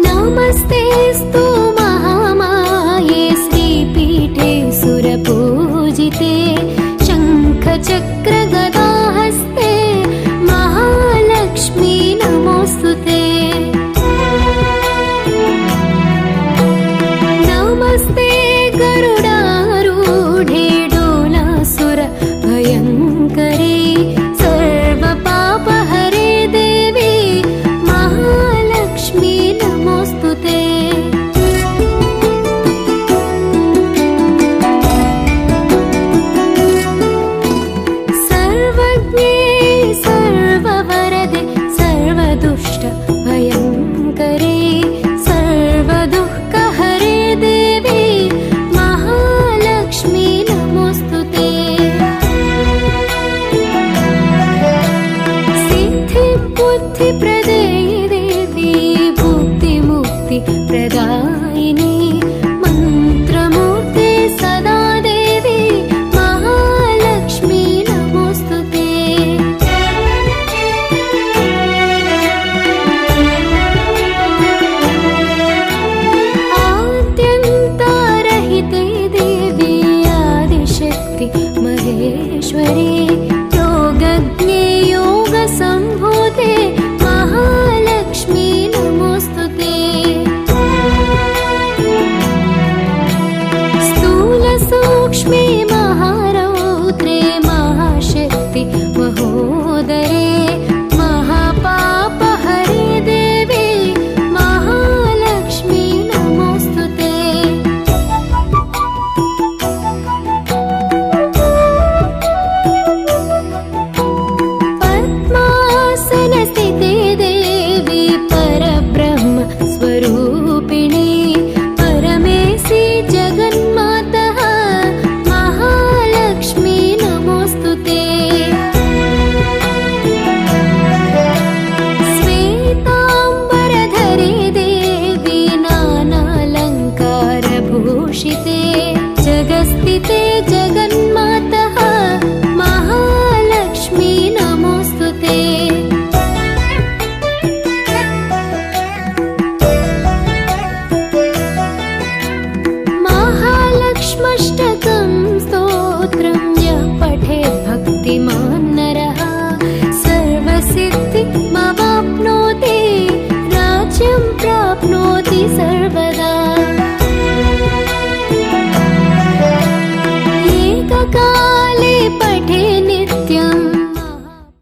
नमस्तेऽस्तु महामाये श्रीपीठे सुरपूजिते शङ्खचक्रगदाहस्ते महालक्ष्मी नमोऽस्तुते। नमस्ते गरुडारूढे डोलासुरभयङ्करे सर्वपापहरे देवी महालक्ष्मी नमोऽस्तुते। सर्वज्ञे सर्ववरदे सर्वदुष्टभयङ्करे सर्वदुःखहरे देवी महालक्ष्मी नमोऽस्तुते। सिद्धिबुद्धिप्रदे देवी भुक्तिमुक्तिप्रदायिनी मन्त्रमूर्ते सदा देवी महालक्ष्मी नमोऽस्तुते। आद्यन्तारहिते देवी आदिशक्ति महेश्वरी योगज्ञे योगसम्भूते महालक्ष्मी नमोऽस्तुते। स्थूलसूक्ष्मे महारौद्रे महाशक्ति महोदरे महापापहरे देवी महालक्ष्मी नमोऽस्तुते। पद्मासनस्थिते देवी परब्रह्म स्वरूपिणी परमेशी जगन्मातः महालक्ष्मी नमोऽस्तुते। श्वेताम्बरधरे देवी नानालङ्कारभूषिते जगस्थिते